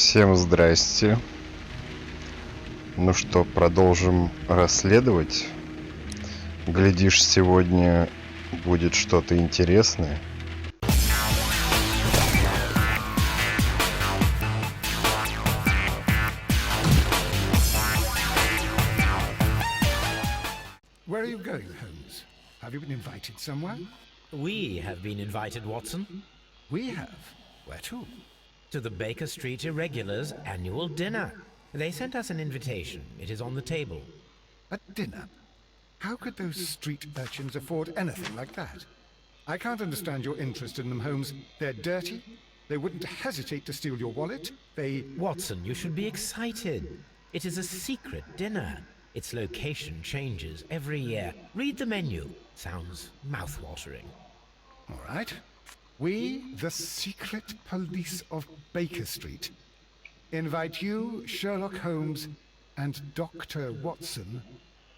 Всем здрасте. Ну что, продолжим расследовать. Глядишь, сегодня будет что-то интересное. Where are you going, Holmes? Have you been invited somewhere? We have been invited, Watson. We have. Where to? To the Baker Street Irregulars' annual dinner. They sent us an invitation. It is on the table. A dinner? How could those street urchins afford anything like that? I can't understand your interest in them, Holmes. They're dirty. They wouldn't hesitate to steal your wallet. Watson, you should be excited. It is a secret dinner. Its location changes every year. Read the menu. Sounds mouth-watering. All right. We, the secret police of Baker Street, invite you, Sherlock Holmes, and Dr. Watson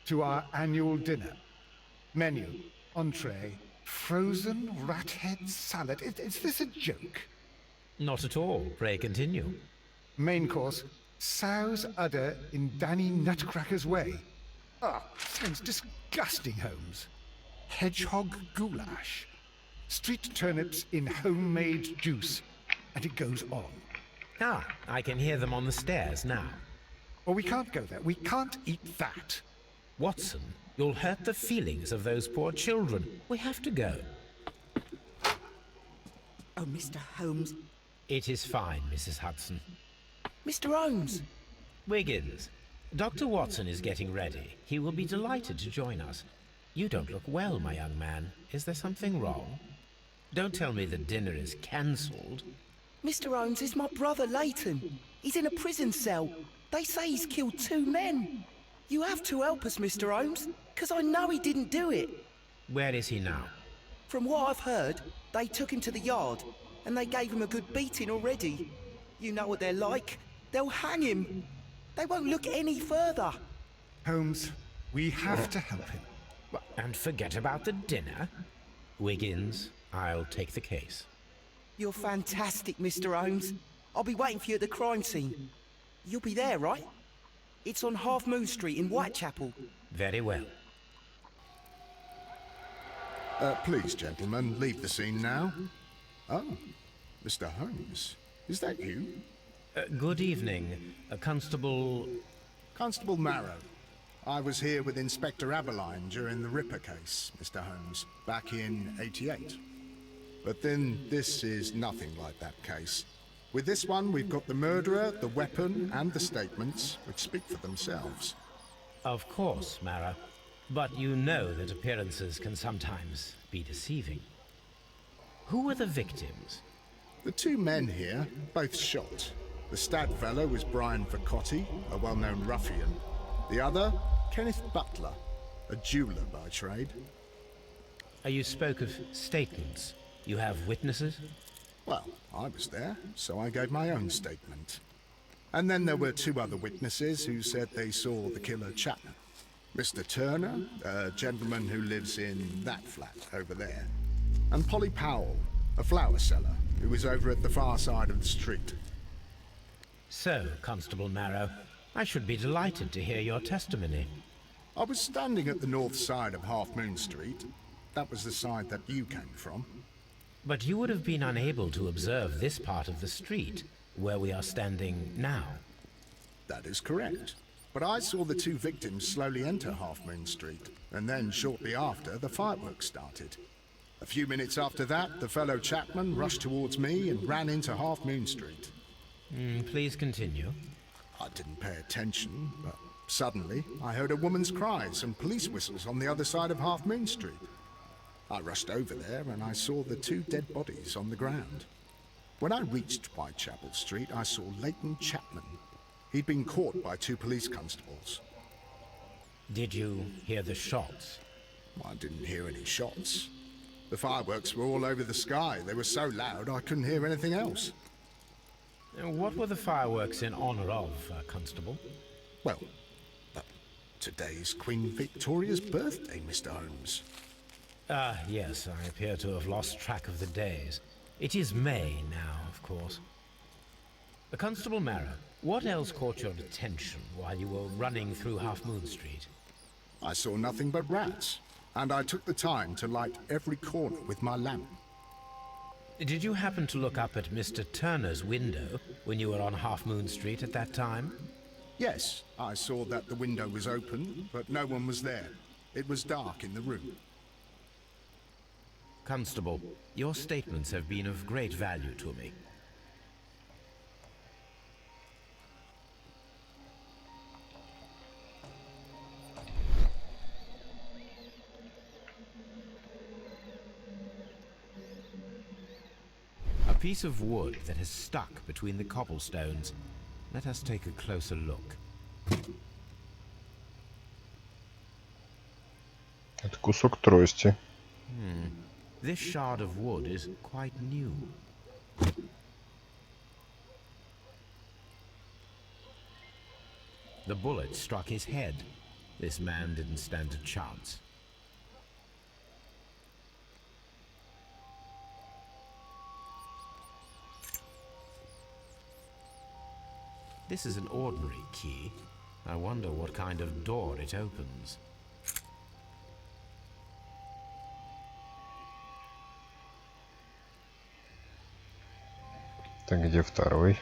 to our annual dinner. Menu, entree, frozen rat head salad. Is this a joke? Not at all. Pray continue. Main course, sow's udder in Danny Nutcracker's way. Sounds disgusting, Holmes. Hedgehog goulash. Street turnips in homemade juice. And it goes on. I can hear them on the stairs now. Oh, we can't go there. We can't eat that. Watson, you'll hurt the feelings of those poor children. We have to go. Oh, Mr. Holmes. It is fine, Mrs. Hudson. Mr. Holmes! Wiggins, Dr. Watson is getting ready. He will be delighted to join us. You don't look well, my young man. Is there something wrong? Don't tell me the dinner is cancelled. Mr. Holmes is my brother, Leighton. He's in a prison cell. They say he's killed 2 men. You have to help us, Mr. Holmes, because I know he didn't do it. Where is he now? From what I've heard, they took him to the yard, and they gave him a good beating already. You know what they're like. They'll hang him. They won't look any further. Holmes, we have to help him. And forget about the dinner? Wiggins, I'll take the case. You're fantastic, Mr. Holmes. I'll be waiting for you at the crime scene. You'll be there, right? It's on Half Moon Street in Whitechapel. Very well. Please, gentlemen, leave the scene now. Oh, Mr. Holmes, is that you? Good evening, Constable... Constable Marrow. I was here with Inspector Aberline during the Ripper case, Mr. Holmes, back in '88. But then this is nothing like that case. With this one, we've got the murderer, the weapon, and the statements, which speak for themselves. Of course, Mara. But you know that appearances can sometimes be deceiving. Who were the victims? The 2 men here, both shot. The stab fellow was Brian Vacotti, a well-known ruffian. The other, Kenneth Butler, a jeweller by trade. You spoke of statements. You have witnesses? Well, I was there, so I gave my own statement. And then there were 2 other witnesses who said they saw the killer Chapman. Mr. Turner, a gentleman who lives in that flat over there. And Polly Powell, a flower seller, who was over at the far side of the street. So, Constable Marrow, I should be delighted to hear your testimony. I was standing at the north side of Half Moon Street. That was the side that you came from. But you would have been unable to observe this part of the street, where we are standing now. That is correct. But I saw the 2 victims slowly enter Half Moon Street, and then shortly after, the fireworks started. A few minutes after that, the fellow Chapman rushed towards me and ran into Half Moon Street. Please continue. I didn't pay attention, but suddenly I heard a woman's cries and police whistles on the other side of Half Moon Street. I rushed over there and I saw the 2 dead bodies on the ground. When I reached Whitechapel Street, I saw Leighton Chapman. He'd been caught by 2 police constables. Did you hear the shots? I didn't hear any shots. The fireworks were all over the sky. They were so loud I couldn't hear anything else. What were the fireworks in honor of, Constable? Well, today's Queen Victoria's birthday, Mr. Holmes. Yes, I appear to have lost track of the days. It is May now, of course. Constable Marrow, what else caught your attention while you were running through Half Moon Street? I saw nothing but rats, and I took the time to light every corner with my lamp. Did you happen to look up at Mr. Turner's window when you were on Half Moon Street at that time? Yes, I saw that the window was open, but no one was there. It was dark in the room. Constable, your statements have been of great value to me. A piece of wood that has stuck between the cobblestones. Let us take a closer look. Это кусок трости. This shard of wood is quite new. The bullet struck his head. This man didn't stand a chance. This is an ordinary key. I wonder what kind of door it opens. Так, где второй?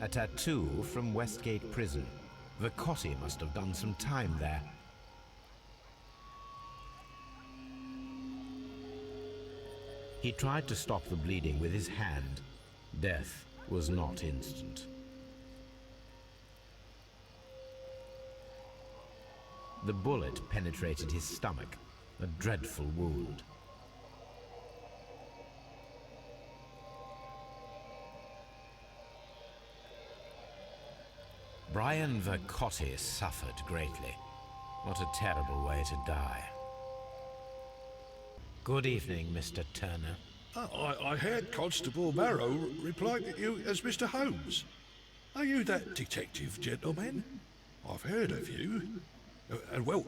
A tattoo from Westgate Prison. Vicotti must have done some time there. He tried to stop the bleeding with his hand. Death was not instant. The bullet penetrated his stomach, a dreadful wound. Brian Vicotti suffered greatly. What a terrible way to die. Good evening, Mr. Turner. I heard Constable Marrow reply to you as Mr. Holmes. Are you that detective gentleman? I've heard of you. And well,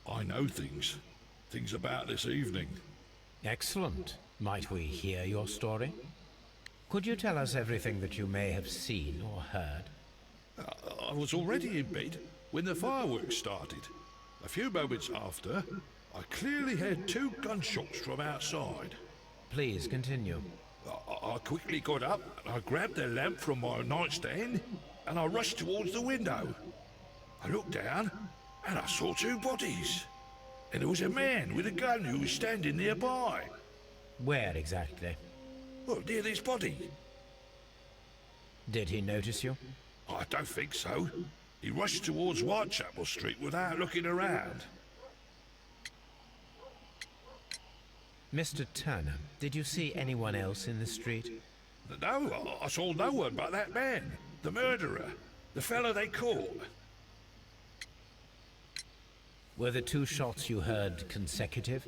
I know things about this evening. Excellent. Might we hear your story? Could you tell us everything that you may have seen or heard? I was already in bed when the fireworks started. A few moments after, I clearly heard 2 gunshots from outside. Please continue. I quickly got up and I grabbed the lamp from my nightstand and I rushed towards the window. I looked down and I saw 2 bodies. And there was a man with a gun who was standing nearby. Where exactly? Well, near this body. Did he notice you? I don't think so. He rushed towards Whitechapel Street without looking around. Mr. Turner, did you see anyone else in the street? No, I saw no one but that man, the murderer, the fellow they caught. Were the 2 shots you heard consecutive?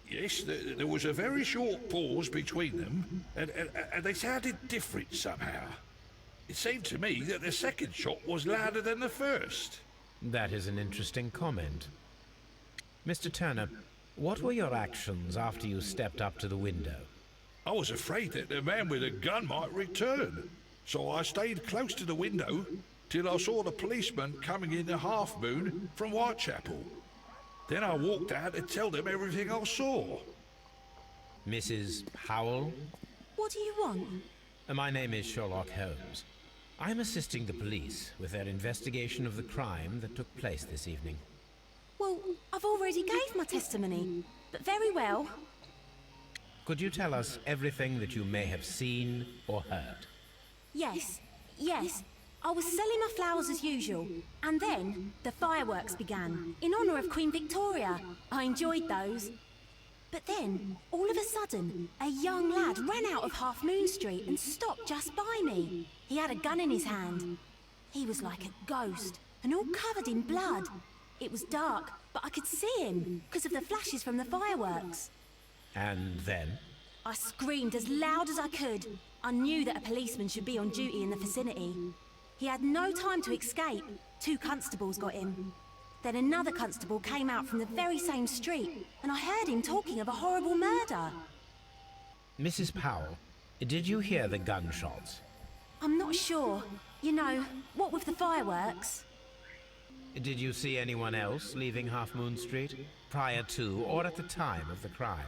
Yes, there was a very short pause between them, and they sounded different somehow. It seemed to me that the second shot was louder than the first. That is an interesting comment. Mr. Turner, what were your actions after you stepped up to the window? I was afraid that the man with a gun might return, so I stayed close to the window till I saw the policeman coming in the Half Moon from Whitechapel. Then I walked out to tell them everything I saw. Mrs. Howell? What do you want? My name is Sherlock Holmes. I'm assisting the police with their investigation of the crime that took place this evening. Well, I've already gave my testimony, but very well. Could you tell us everything that you may have seen or heard? Yes. I was selling my flowers as usual, and then the fireworks began, in honour of Queen Victoria. I enjoyed those. But then, all of a sudden, a young lad ran out of Half Moon Street and stopped just by me. He had a gun in his hand. He was like a ghost, and all covered in blood. It was dark, but I could see him, because of the flashes from the fireworks. And then? I screamed as loud as I could. I knew that a policeman should be on duty in the vicinity. He had no time to escape. 2 constables got him. Then another constable came out from the very same street, and I heard him talking of a horrible murder. Mrs. Powell, did you hear the gunshots? I'm not sure. You know, what with the fireworks? Did you see anyone else leaving Half Moon Street, prior to or at the time of the crime?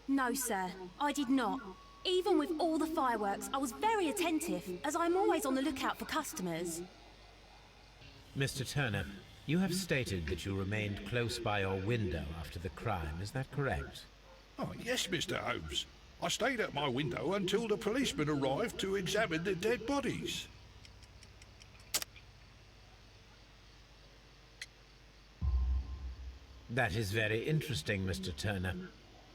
No, sir, I did not. Even with all the fireworks, I was very attentive, as I'm always on the lookout for customers. Mr. Turner, you have stated that you remained close by your window after the crime, is that correct? Oh, yes, Mr. Holmes. I stayed at my window until the policeman arrived to examine the dead bodies. That is very interesting, Mr. Turner.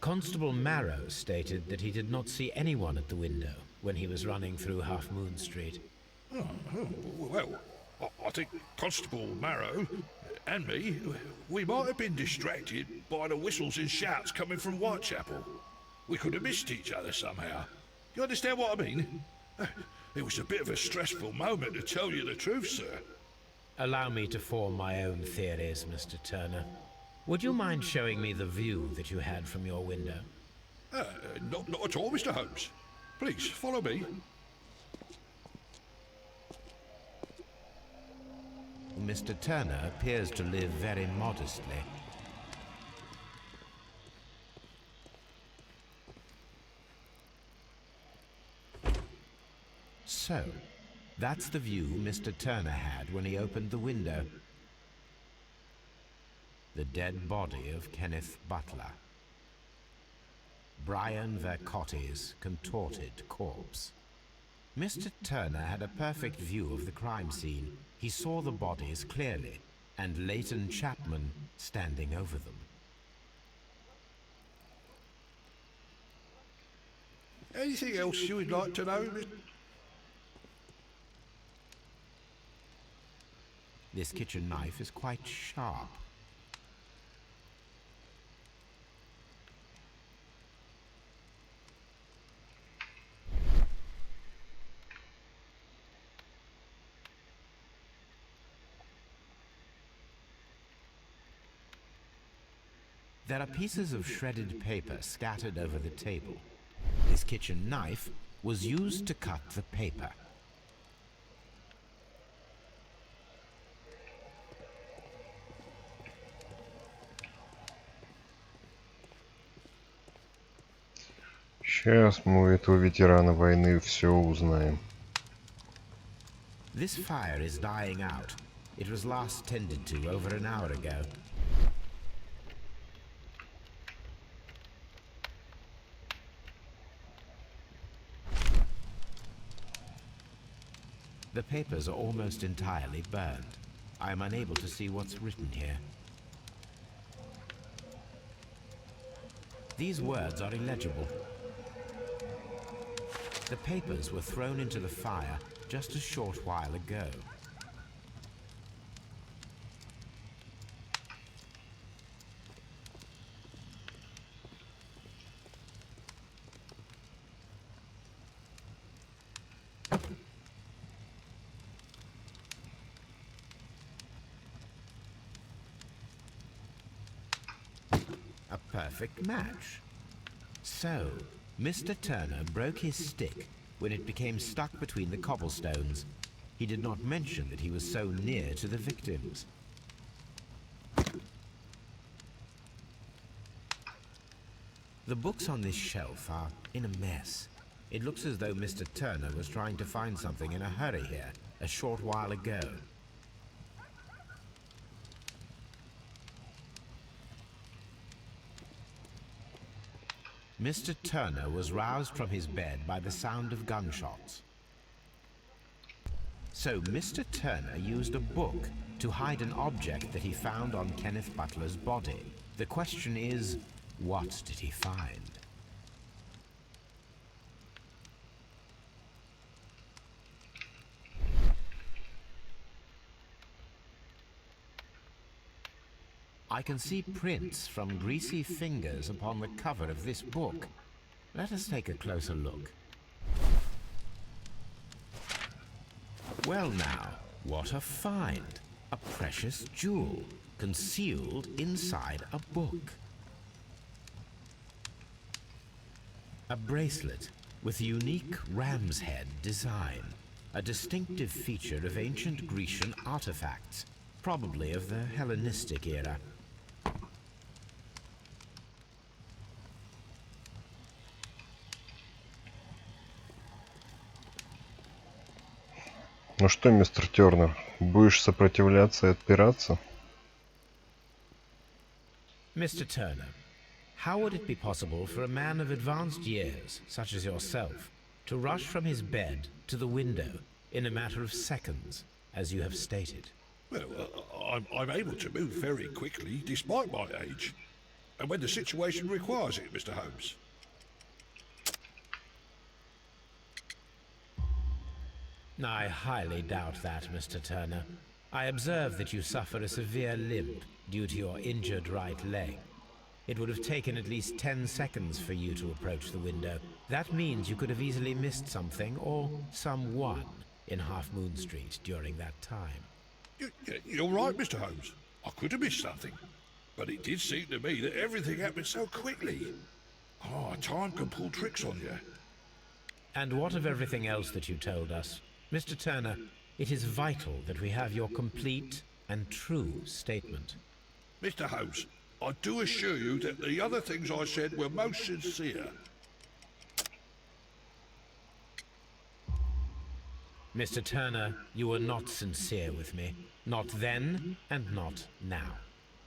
Constable Marrow stated that he did not see anyone at the window when he was running through Half Moon Street. Well, I think Constable Marrow and me, we might have been distracted by the whistles and shouts coming from Whitechapel. We could have missed each other somehow. You understand what I mean? It was a bit of a stressful moment, to tell you the truth, sir. Allow me to form my own theories, Mr. Turner. Would you mind showing me the view that you had from your window? Not at all, Mr. Holmes. Please, follow me. Mr. Turner appears to live very modestly. So, that's the view Mr. Turner had when he opened the window. The dead body of Kenneth Butler. Brian Vercotti's contorted corpse. Mr. Turner had a perfect view of the crime scene. He saw the bodies clearly, and Leighton Chapman standing over them. Anything else you would like to know, Mr. This kitchen knife is quite sharp. There are pieces of shredded paper scattered over the table. This kitchen knife was used to cut the paper. Сейчас мы у этого ветерана войны все узнаем. This fire is dying out. It was last tended to over an hour ago. The papers are almost entirely burned. I am unable to see what's written here. These words are illegible. The papers were thrown into the fire just a short while ago. A perfect match. So, Mr. Turner broke his stick when it became stuck between the cobblestones. He did not mention that he was so near to the victims. The books on this shelf are in a mess. It looks as though Mr. Turner was trying to find something in a hurry here, a short while ago. Mr. Turner was roused from his bed by the sound of gunshots. So Mr. Turner used a book to hide an object that he found on Kenneth Butler's body. The question is, what did he find? I can see prints from greasy fingers upon the cover of this book. Let us take a closer look. Well now, what a find! A precious jewel, concealed inside a book. A bracelet with a unique ram's head design, a distinctive feature of ancient Grecian artifacts, probably of the Hellenistic era. Ну что, мистер Тернер, будешь сопротивляться и отпираться? Mr. Turner, how would it be possible for a man of advanced years, such as yourself, to rush from his bed to the window in a matter of seconds, as you have stated? Well, I'm able to move very quickly despite my age. And when the situation requires it, Mr. Holmes. I highly doubt that, Mr. Turner. I observe that you suffer a severe limp due to your injured right leg. It would have taken at least 10 seconds for you to approach the window. That means you could have easily missed something or someone in Half Moon Street during that time. You're right, Mr. Holmes. I could have missed something. But it did seem to me that everything happened so quickly. Oh, time can pull tricks on you. And what of everything else that you told us? Mr. Turner, it is vital that we have your complete and true statement. Mr. Holmes, I do assure you that the other things I said were most sincere. Mr. Turner, you were not sincere with me. Not then, and not now.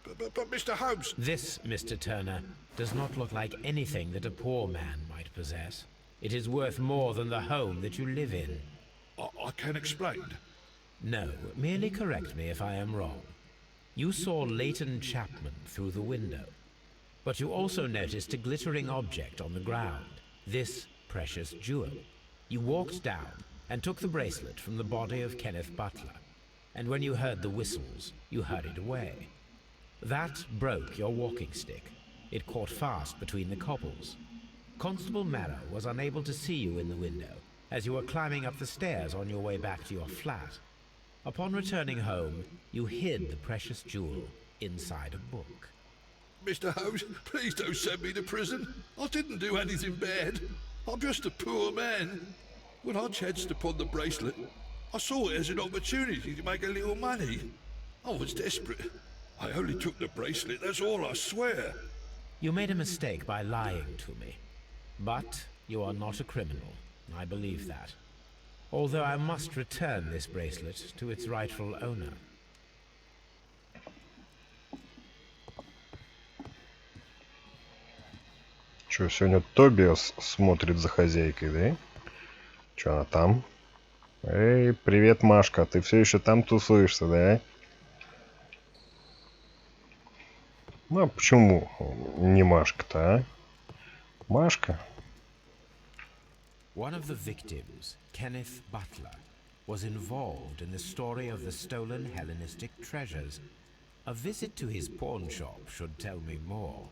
But Mr. Holmes... This, Mr. Turner, does not look like anything that a poor man might possess. It is worth more than the home that you live in. I can explain. No, merely correct me if I am wrong. You saw Leighton Chapman through the window, but you also noticed a glittering object on the ground, this precious jewel. You walked down and took the bracelet from the body of Kenneth Butler, and when you heard the whistles, you hurried away. That broke your walking stick. It caught fast between the cobbles. Constable Marrow was unable to see you in the window, as you were climbing up the stairs on your way back to your flat. Upon returning home, you hid the precious jewel inside a book. Mr. Holmes, please don't send me to prison. I didn't do anything bad. I'm just a poor man. When I chanced upon the bracelet, I saw it as an opportunity to make a little money. I was desperate. I only took the bracelet, that's all, I swear. You made a mistake by lying to me. But you are not a criminal. I believe that. Although I must return this bracelet to its rightful owner. Чё, сегодня Тобиас смотрит за хозяйкой, да? Чё она там? Эй, привет, Машка, ты все еще там тусуешься, да? Ну, а почему не Машка-то, а? Машка? One of the victims, Kenneth Butler, was involved in the story of the stolen Hellenistic treasures. A visit to his pawn shop should tell me more.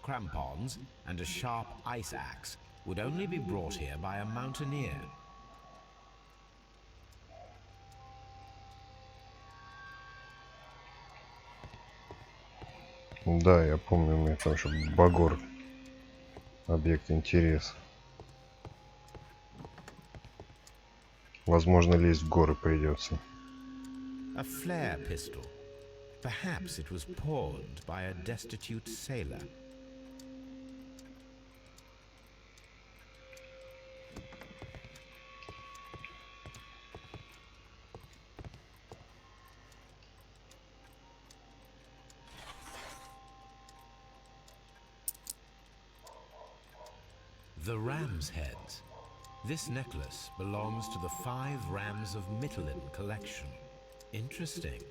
Crampons and a sharp ice axe would only be brought here by a mountaineer. Да, я помню, у меня там еще багор. Объект интереса. Возможно, лезть в горы придется. A flare pistol. Perhaps it was pawned by a destitute sailor. The ram's heads. This necklace belongs to the 5 rams of Mittelin collection. Interesting.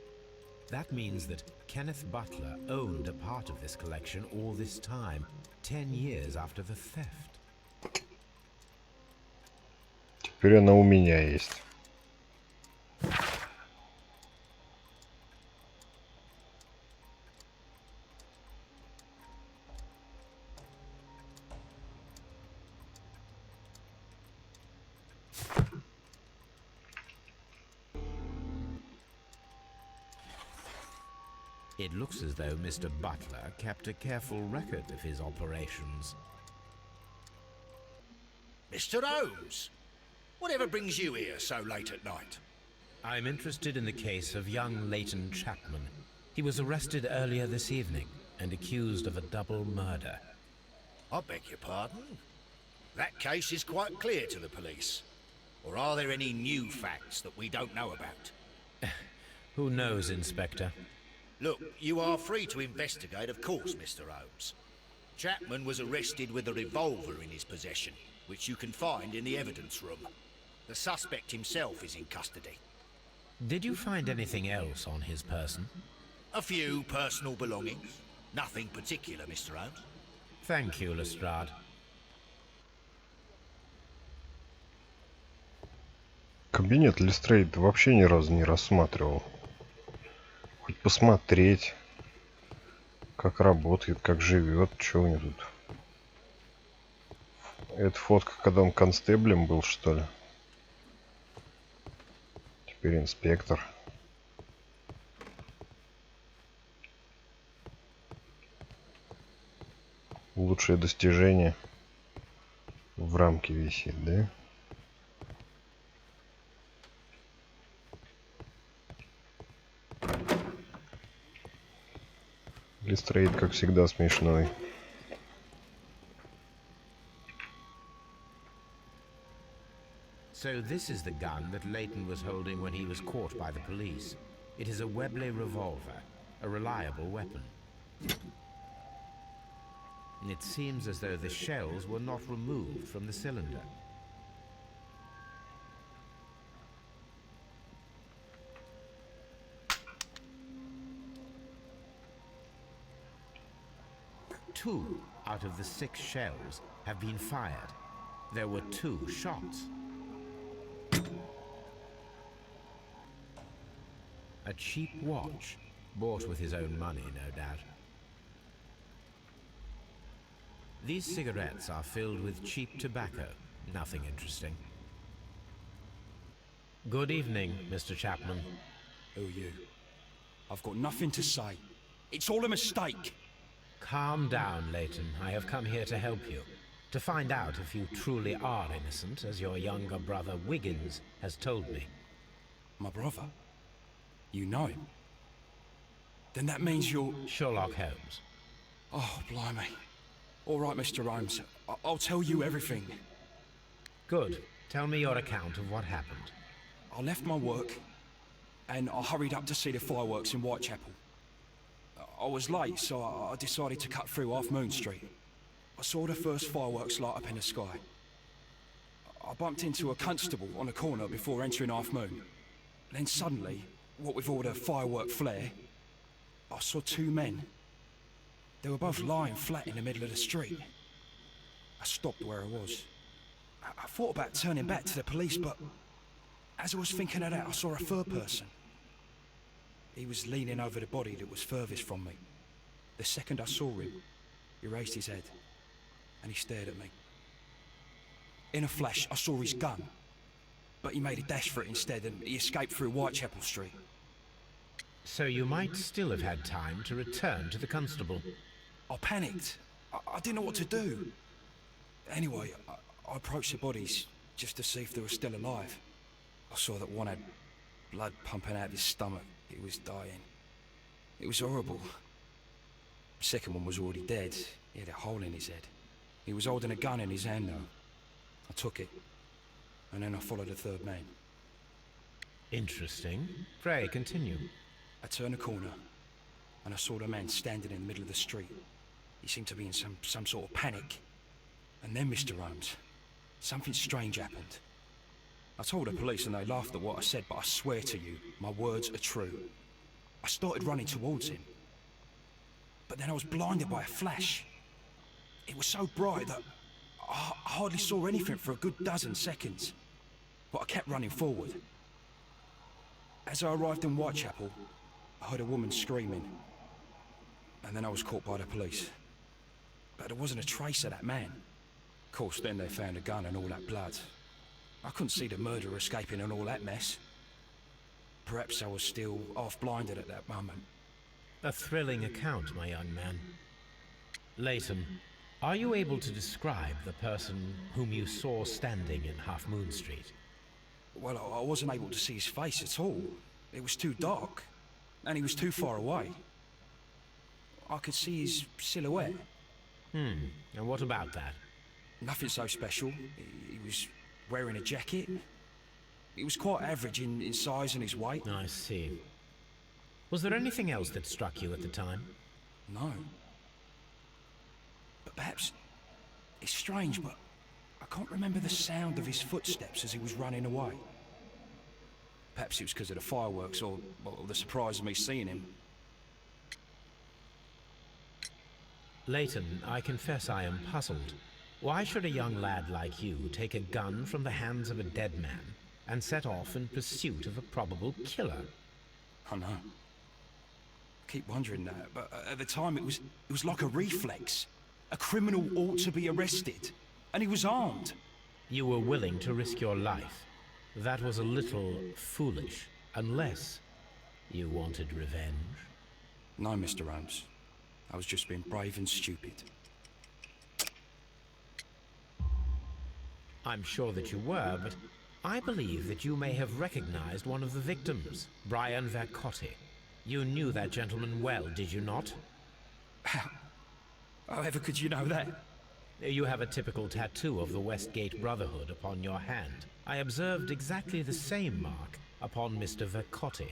That means that Kenneth Butler owned a part of this collection all this time, 10 years after the theft. Теперь она у меня есть. It looks as though Mr. Butler kept a careful record of his operations. Mr. Holmes, whatever brings you here so late at night? I'm interested in the case of young Leighton Chapman. He was arrested earlier this evening and accused of a double murder. I beg your pardon? That case is quite clear to the police. Or are there any new facts that we don't know about? Who knows, Inspector? Look, you are free to investigate, of course, Mr. Holmes. Chapman was arrested with a revolver in his possession, which you can find in the evidence room. The suspect himself is in custody. Did you find anything else on his person? A few personal belongings. Nothing particular, Mr. Holmes. Thank you, Lestrade. Кабинет Лестрейд вообще ни разу не рассматривал. Хоть посмотреть, как работает, как живет, что у него тут. Это фотка, когда он констеблем был, что ли? Теперь инспектор. Лучшее достижение в рамке висит, да? Лестрейд, как всегда, смешной. So this is the gun that Leighton was holding when he was caught by the police. It is a Webley revolver, a reliable weapon. It seems as though the shells were not removed from the cylinder. Two out of the 6 shells have been fired. There were 2 shots. A cheap watch, bought with his own money, no doubt. These cigarettes are filled with cheap tobacco. Nothing interesting. Good evening, Mr. Chapman. Who are you? I've got nothing to say. It's all a mistake. Calm down, Leighton. I have come here to help you. To find out if you truly are innocent, as your younger brother Wiggins has told me. My brother? You know him? Then that means you're... Sherlock Holmes. Oh, blimey. All right, Mr. Holmes. I'll tell you everything. Good. Tell me your account of what happened. I left my work, and I hurried up to see the fireworks in Whitechapel. I was late, so I decided to cut through Half Moon Street. I saw the first fireworks light up in the sky. I bumped into a constable on a corner before entering Half Moon. Then suddenly, what with all the firework flare, I saw 2 men. They were both lying flat in the middle of the street. I stopped where I was. I thought about turning back to the police, but as I was thinking of that, I saw a third person. He was leaning over the body that was furthest from me. The second I saw him, he raised his head, and he stared at me. In a flash, I saw his gun, but he made a dash for it instead, and he escaped through Whitechapel Street. So you might still have had time to return to the constable. I panicked. I didn't know what to do. Anyway, I approached the bodies just to see if they were still alive. I saw that one had blood pumping out of his stomach. He was dying. It was horrible. The second one was already dead. He had a hole in his head. He was holding a gun in his hand though. I took it, and then I followed the third man. Interesting. Pray, continue. I turned a corner, and I saw the man standing in the middle of the street. He seemed to be in some sort of panic. And then, Mr. Holmes, something strange happened. I told the police and they laughed at what I said, but I swear to you, my words are true. I started running towards him. But then I was blinded by a flash. It was so bright that I hardly saw anything for a good dozen seconds. But I kept running forward. As I arrived in Whitechapel, I heard a woman screaming. And then I was caught by the police. But there wasn't a trace of that man. Of course, then they found a gun and all that blood. I couldn't see the murderer escaping and all that mess. Perhaps I was still half-blinded at that moment. A thrilling account, my young man. Leighton, are you able to describe the person whom you saw standing in Half Moon Street? Well, I wasn't able to see his face at all. It was too dark, and he was too far away. I could see his silhouette. And what about that? Nothing so special. He was wearing a jacket. He was quite average in size and his weight. I see. Was there anything else that struck you at the time? No. But perhaps... It's strange, but I can't remember the sound of his footsteps as he was running away. Perhaps it was because of the fireworks or the surprise of me seeing him. Leighton, I confess I am puzzled. Why should a young lad like you take a gun from the hands of a dead man and set off in pursuit of a probable killer? I know. I keep wondering that, but at the time it was like a reflex. A criminal ought to be arrested, and he was armed. You were willing to risk your life. That was a little foolish, unless you wanted revenge. No, Mr. Holmes. I was just being brave and stupid. I'm sure that you were, but I believe that you may have recognized one of the victims, Brian Vercotti. You knew that gentleman well, did you not? However could you know that? You have a typical tattoo of the Westgate Brotherhood upon your hand. I observed exactly the same mark upon Mr. Vercotti.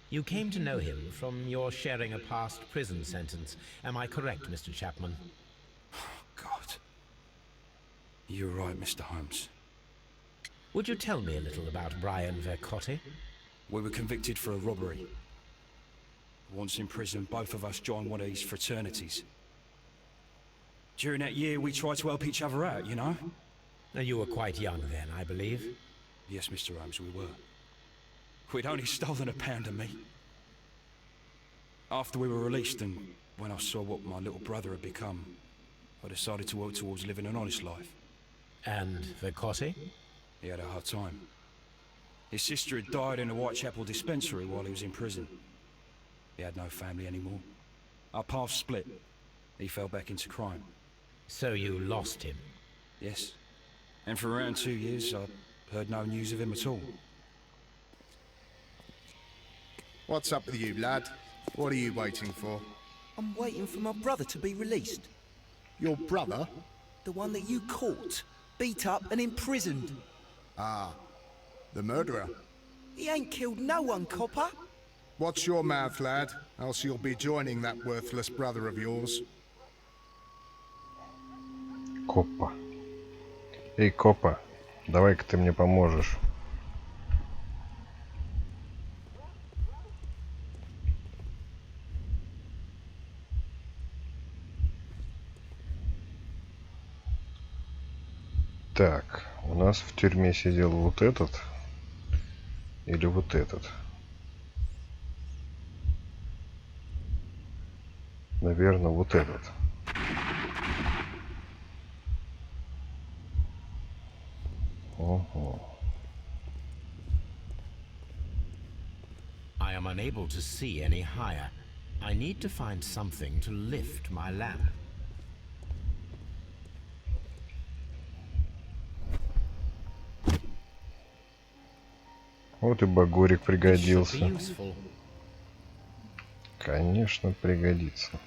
You came to know him from your sharing a past prison sentence. Am I correct, Mr. Chapman? God. You're right, Mr. Holmes. Would you tell me a little about Brian Vercotti? We were convicted for a robbery. Once in prison, both of us joined one of these fraternities. During that year, we tried to help each other out, you know? You were quite young then, I believe. Yes, Mr. Holmes, we were. We'd only stolen a pound of meat. After we were released, and when I saw what my little brother had become, I decided to work towards living an honest life. And Vercotti? He had a hard time. His sister had died in a Whitechapel dispensary while he was in prison. He had no family anymore. Our paths split. He fell back into crime. So you lost him? Yes. And for around 2 years, I heard no news of him at all. What's up with you, lad? What are you waiting for? I'm waiting for my brother to be released. Your brother? The one that you caught, beat up and imprisoned. Ah, the murderer. He ain't killed no one, copper. Watch your mouth, lad, else you'll be joining that worthless brother of yours. Копа. Эй, Копа, давай-ка ты мне поможешь. Так, у нас в тюрьме сидел вот этот или вот этот? Наверное, вот этот. Ого. I am unable to see any higher. I need to find something to lift my lamp. Вот и багорик It should be пригодился. useful. Конечно, пригодится.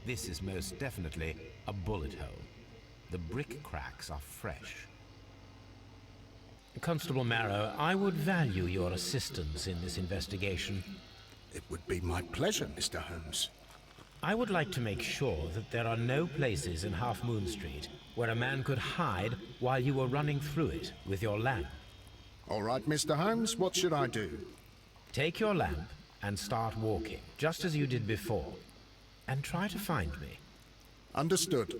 This is most definitely a bullet hole. The brick cracks are fresh. Constable Marrow, I would value your assistance in this investigation. It would be my pleasure, Mr. Holmes. I would like to make sure that there are no places in Half Moon Street where a man could hide while you were running through it with your lamp. All right, Mr. Holmes, what should I do? Take your lamp and start walking, just as you did before, and try to find me. Understood.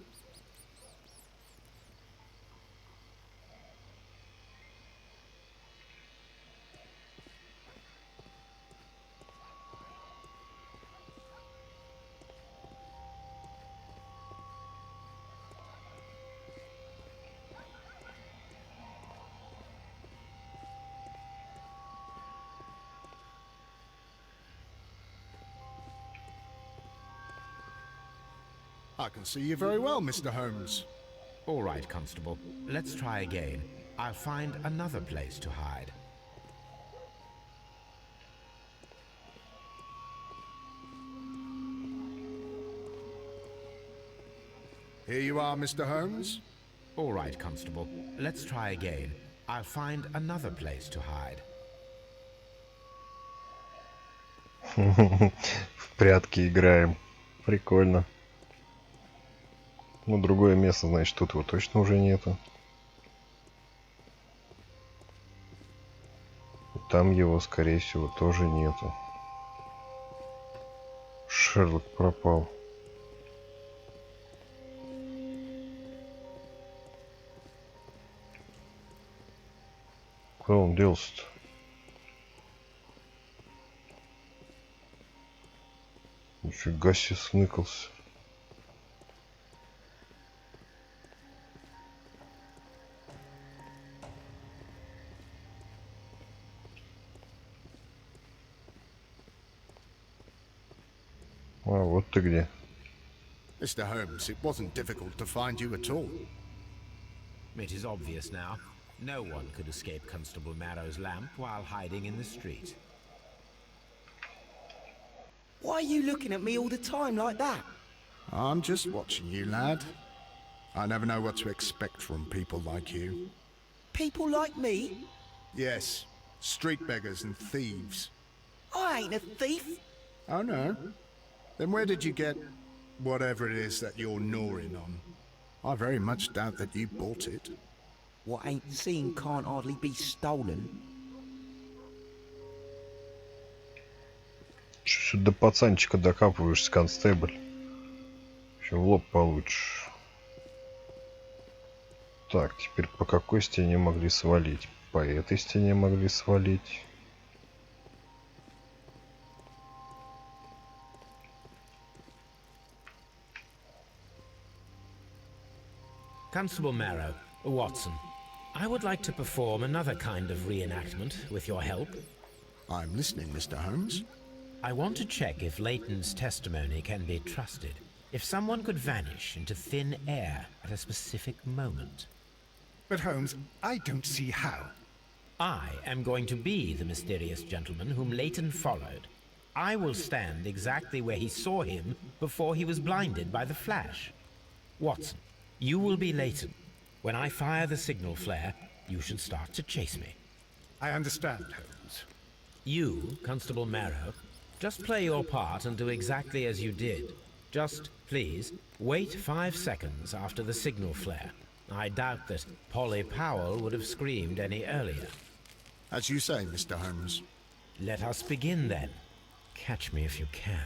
I can see you very well, Mr. Holmes. All right, Constable. Let's try again. I'll find another place to hide. Here you are, Mr. Holmes. All right, Constable. Let's try again. I'll find another place to hide. В прятки играем. Прикольно. Ну, другое место, значит, тут его точно уже нету. Там его, скорее всего, тоже нету. Шерлок пропал. Куда он делся-то? Нифига себе сныкался. А, вот ты где. Mr. Holmes, it wasn't difficult to find you at all. It is obvious now. No one could escape Constable Marrow's lamp while hiding in the street. Why are you looking at me all the time like that? I'm just watching you, lad. I never know what to expect from people like you. People like me? Yes, street beggars and thieves. I ain't a thief. Oh, no? Then where did you get whatever it is that you're gnawing on? I very much doubt that you bought it. What ain't seen can't hardly be stolen. Чё сюда до пацанчика докапываешься, констебль? Еще в лоб получишь. Так, теперь по какой стене могли свалить? По этой стене могли свалить. Constable Marrow, Watson, I would like to perform another kind of reenactment with your help. I'm listening, Mr. Holmes. I want to check if Leighton's testimony can be trusted. If someone could vanish into thin air at a specific moment. But Holmes, I don't see how. I am going to be the mysterious gentleman whom Leighton followed. I will stand exactly where he saw him before he was blinded by the flash. Watson, you will be Leighton. When I fire the signal flare, you should start to chase me. I understand, Holmes. You, Constable Marrow, just play your part and do exactly as you did. Just, please, wait 5 seconds after the signal flare. I doubt that Polly Powell would have screamed any earlier. As you say, Mr. Holmes. Let us begin then. Catch me if you can.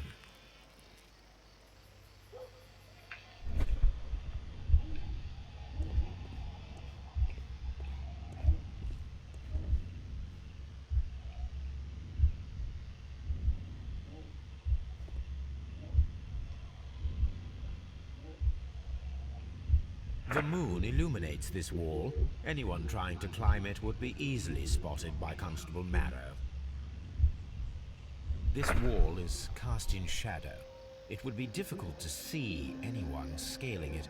The moon illuminates this wall. Anyone trying to climb it would be easily spotted by Constable Marrow. This wall is cast in shadow. It would be difficult to see anyone scaling it.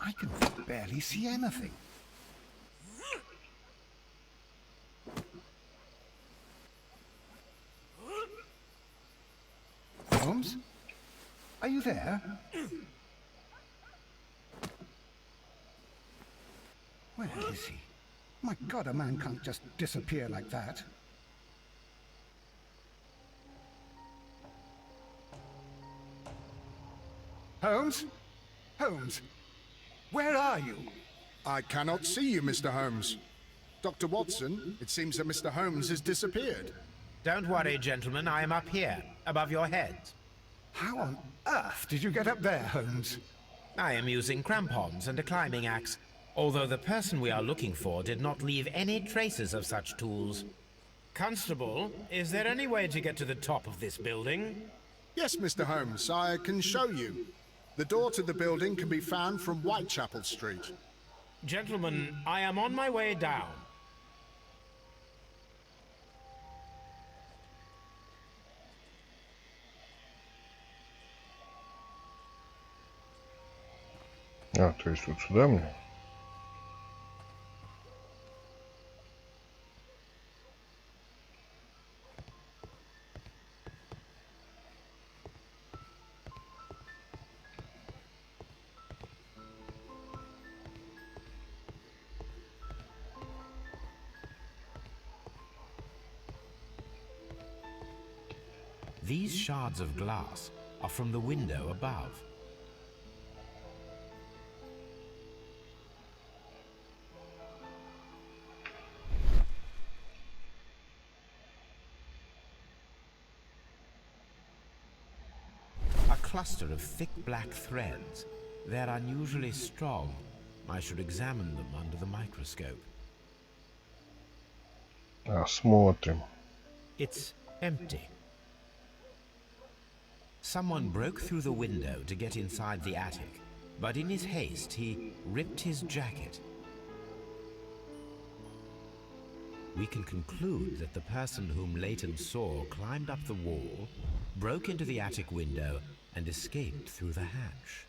I can barely see anything. Holmes? Are you there? Where is he? My God, a man can't just disappear like that. Holmes? Holmes? Where are you? I cannot see you, Mr. Holmes. Dr. Watson, it seems that Mr. Holmes has disappeared. Don't worry, gentlemen, I am up here, above your heads. How on earth did you get up there, Holmes? I am using crampons and a climbing axe, although the person we are looking for did not leave any traces of such tools. Constable, is there any way to get to the top of this building? Yes, Mr. Holmes, I can show you. The door to the building can be found from Whitechapel Street. Gentlemen, I am on my way down. А, то есть вот сюда мне? These shards of glass are from the window above. A cluster of thick black threads. They're unusually strong. I should examine them under the microscope. Осмотрим. It's empty. Someone broke through the window to get inside the attic, but in his haste he ripped his jacket. We can conclude that the person whom Leighton saw climbed up the wall, broke into the attic window, and escaped through the hatch.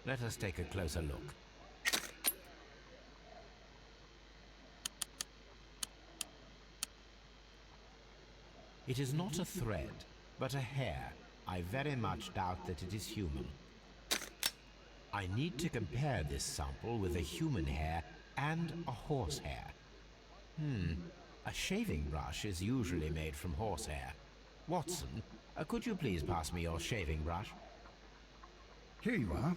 Let us take a closer look. It is not a thread, but a hair. I very much doubt that it is human. I need to compare this sample with a human hair and a horse hair. A shaving brush is usually made from horsehair. Watson, could you please pass me your shaving brush? Here you are.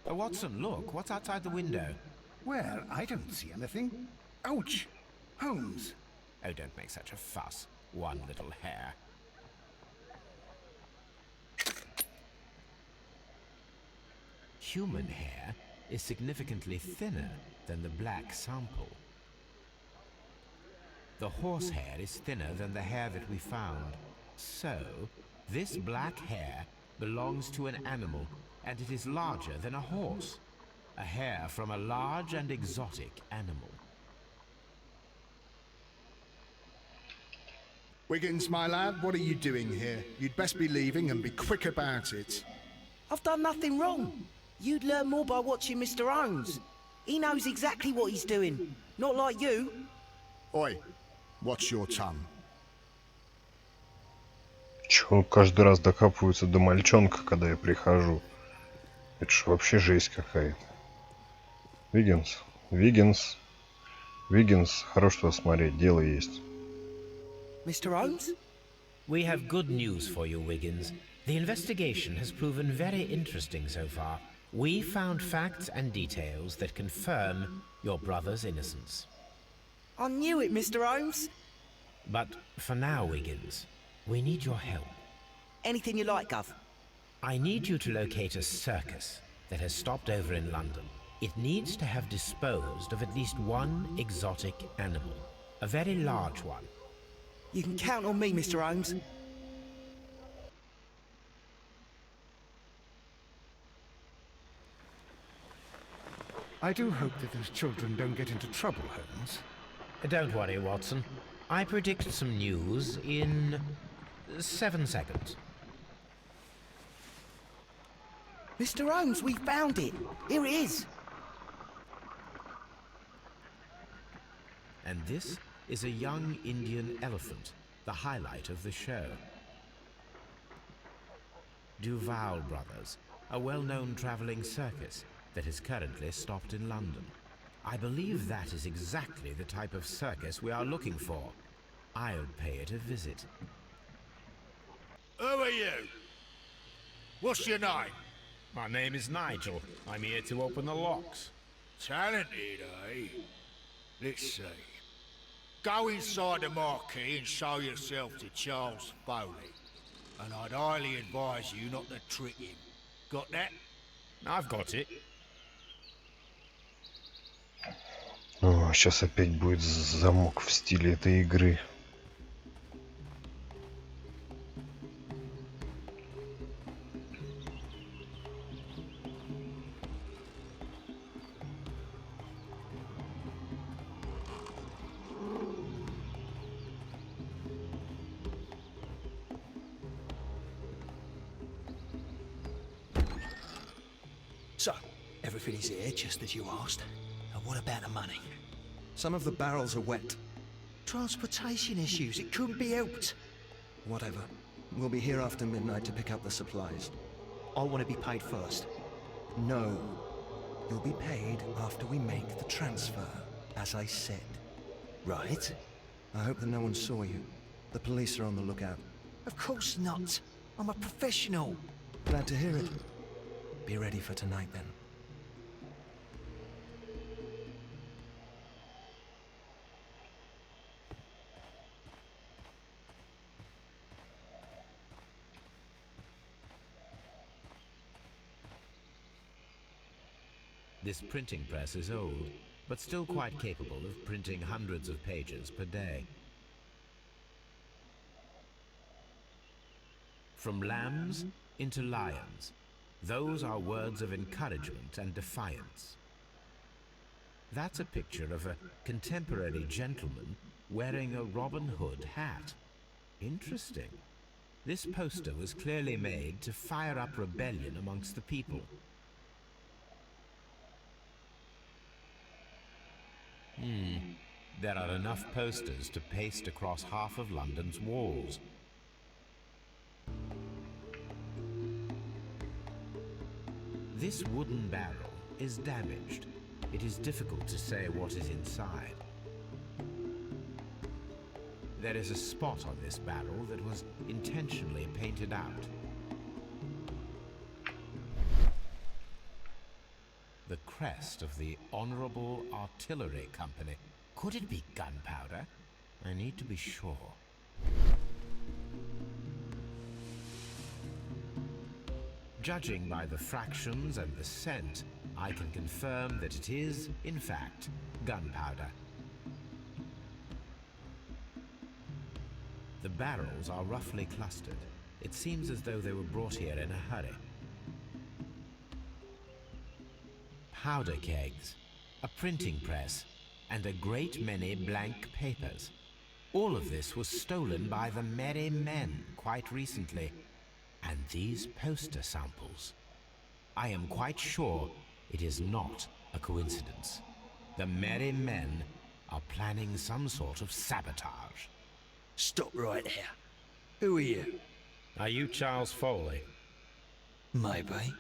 Watson, look, what's outside the window? Well, I don't see anything. Ouch! Holmes! Oh, don't make such a fuss. One little hair. Human hair is significantly thinner than the black sample. The horse hair is thinner than the hair that we found. So, this black hair belongs to an animal, and it is larger than a horse. A hair from a large and exotic animal. Wiggins, my lad, what are you doing here? You'd best be leaving and be quick about it. I've done nothing wrong. You'd learn more by watching Mr. Holmes. He knows exactly what he's doing. Not like you. Oi, watch your tongue. Чего каждый раз докапываются до мальчонка, когда я прихожу? Это ж вообще жесть какая-то. Виггинс, хорош вас смотреть, дело есть. Mr. Holmes? We have good news for you, Wiggins. The investigation has proven very interesting so far. We found facts and details that confirm your brother's innocence. I knew it, Mr. Holmes. But for now, Wiggins, we need your help. Anything you like, Gov. I need you to locate a circus that has stopped over in London. It needs to have disposed of at least one exotic animal. A very large one. You can count on me, Mr. Holmes. I do hope that those children don't get into trouble, Holmes. Don't worry, Watson. I predict some news in 7 seconds. Mr. Holmes, we found it. Here it is. And this is a young Indian elephant, the highlight of the show. Duval Brothers, a well-known traveling circus that is currently stopped in London. I believe that is exactly the type of circus we are looking for. I'll pay it a visit. are you? What's your name? My name is Nigel. I'm here to open the locks. Talented, eh? Let's see. Go inside the marquee and show yourself to Charles Foley. And I'd highly advise you not to trick him. Got that? I've got it. О, сейчас опять будет замок в стиле этой игры. So, everything is here, just as you asked. And what about the money? Some of the barrels are wet. Transportation issues, it couldn't be helped. Whatever. We'll be here after midnight to pick up the supplies. I want to be paid first. No. You'll be paid after we make the transfer, as I said. Right? I hope that no one saw you. The police are on the lookout. Of course not. I'm a professional. Glad to hear it. Be ready for tonight, then. This printing press is old, but still quite capable of printing hundreds of pages per day. From lambs into lions, those are words of encouragement and defiance. That's a picture of a contemporary gentleman wearing a Robin Hood hat. Interesting. This poster was clearly made to fire up rebellion amongst the people. There are enough posters to paste across half of London's walls. This wooden barrel is damaged. It is difficult to say what is inside. There is a spot on this barrel that was intentionally painted out. The crest of the Honourable Artillery Company. Could it be gunpowder? I need to be sure. Judging by the fractions and the scent, I can confirm that it is, in fact, gunpowder. The barrels are roughly clustered. It seems as though they were brought here in a hurry. Powder kegs, a printing press, and a great many blank papers. All of this was stolen by the Merry Men quite recently. And these poster samples. I am quite sure it is not a coincidence. The Merry Men are planning some sort of sabotage. Stop right here. Who are you? Are you Charles Foley? Maybe.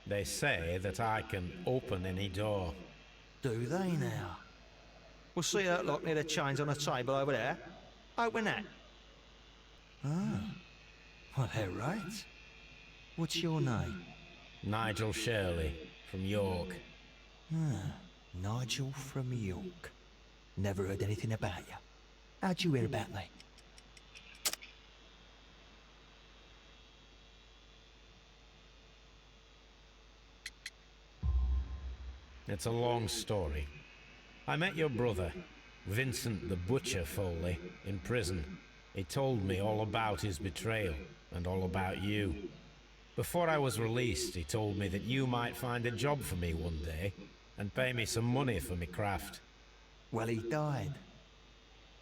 They say that I can open any door. Do they now? We'll see that lock near the chains on the table over there. Open that. Ah. Well, they're right. What's your name? Nigel Shirley, from York. Ah, Nigel from York. Never heard anything about you. How'd you hear about me? It's a long story. I met your brother, Vincent the Butcher Foley, in prison. He told me all about his betrayal and all about you. Before I was released, he told me that you might find a job for me one day and pay me some money for me craft. Well, he died.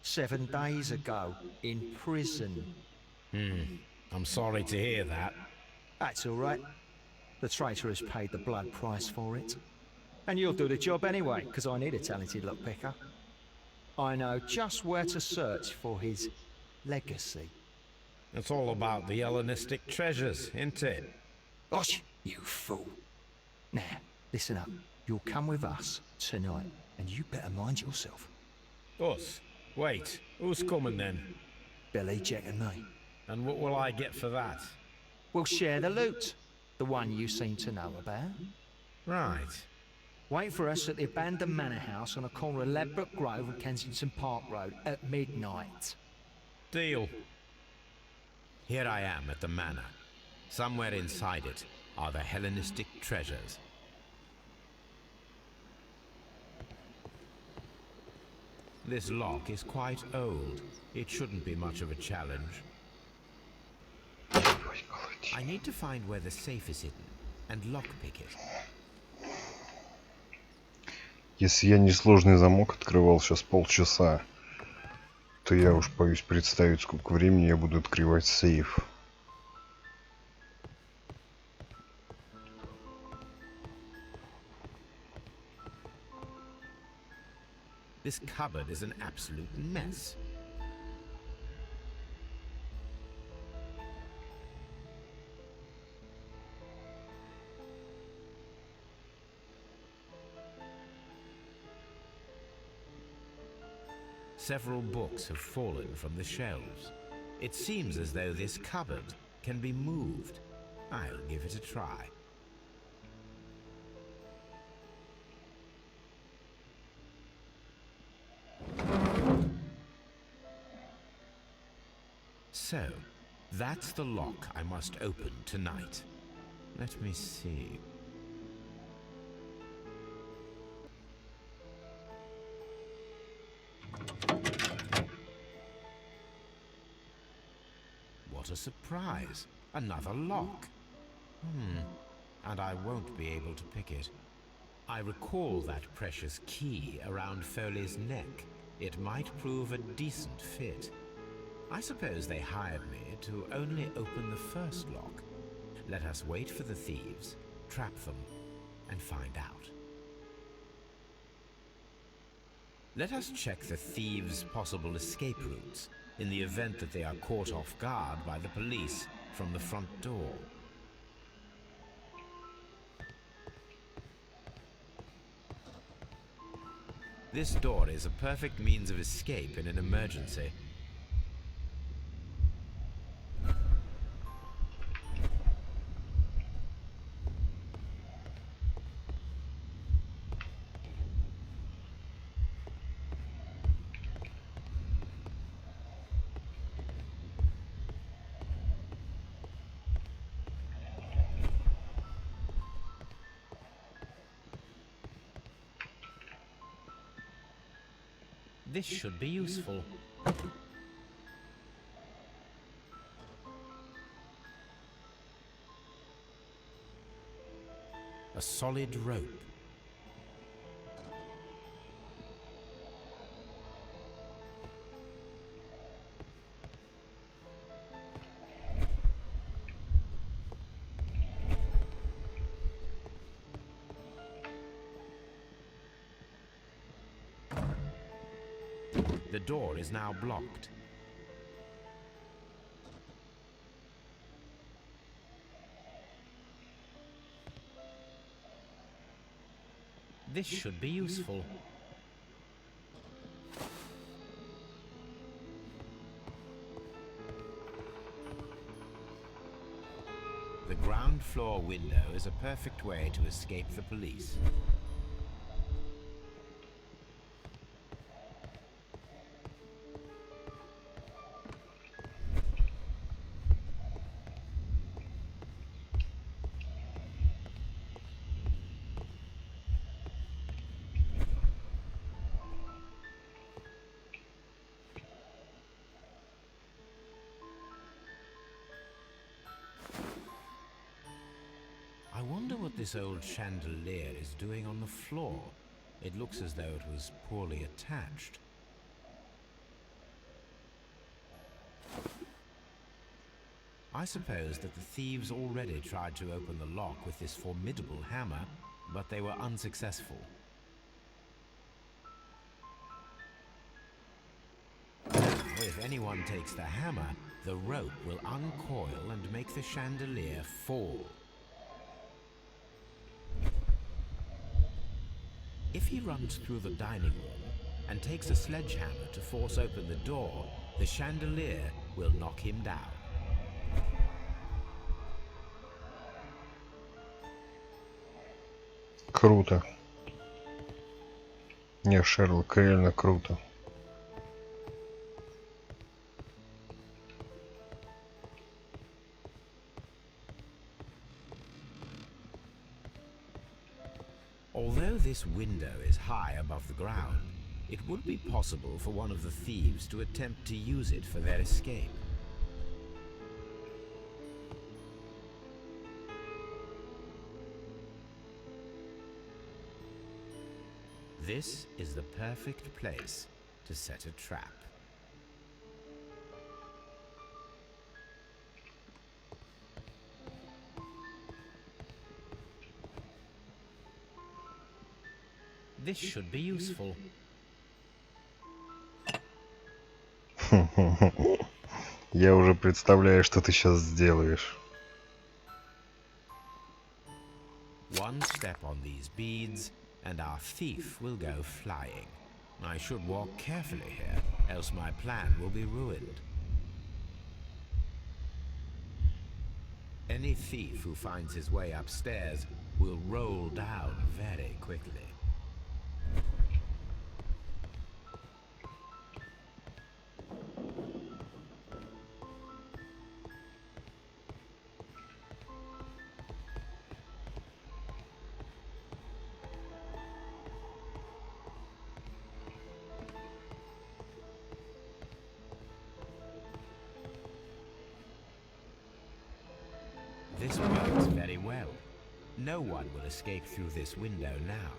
7 days ago, in prison. I'm sorry to hear that. That's all right. The traitor has paid the blood price for it. And you'll do the job anyway, because I need a talented lockpicker. I know just where to search for his legacy. It's all about the Hellenistic treasures, isn't it? Osh, you fool. Now, listen up. You'll come with us tonight, and you better mind yourself. Us? Wait, who's coming then? Billy, Jack and me. And what will I get for that? We'll share the loot. The one you seem to know about. Right. Wait for us at the abandoned manor house on the corner of Ladbroke Grove and Kensington Park Road at midnight. Deal. Here I am at the manor. Somewhere inside it are the Hellenistic treasures. This lock is quite old. It shouldn't be much of a challenge. I need to find where the safe is hidden and lockpick it. Если я несложный замок открывал сейчас полчаса, то я уж боюсь представить, сколько времени я буду открывать сейф. This cupboard is an absolute mess. Several books have fallen from the shelves. It seems as though this cupboard can be moved. I'll give it a try. So, that's the lock I must open tonight. Let me see. What a surprise! Another lock. And I won't be able to pick it. I recall that precious key around Foley's neck. It might prove a decent fit. I suppose they hired me to only open the first lock. Let us wait for the thieves, trap them, and find out. Let us check the thieves' possible escape routes in the event that they are caught off guard by the police from the front door. This door is a perfect means of escape in an emergency. This should be useful. A solid rope. The door is now blocked. This should be useful. The ground floor window is a perfect way to escape the police. I wonder what this old chandelier is doing on the floor. It looks as though it was poorly attached. I suppose that the thieves already tried to open the lock with this formidable hammer, but they were unsuccessful. If anyone takes the hammer, the rope will uncoil and make the chandelier fall. If he runs through the dining room and takes a sledgehammer to force open the door, the chandelier will knock him down. Круто. Не, Шерлок, реально круто. Although this window is high above the ground, it would be possible for one of the thieves to attempt to use it for their escape. This is the perfect place to set a trap. This should be useful. Я уже представляю, что ты сейчас сделаешь. One step on these beads, and our thief will go flying. I should walk carefully here, else my plan will be ruined. Any thief who finds his way upstairs will roll down very quickly. This works very well. No one will escape through this window now.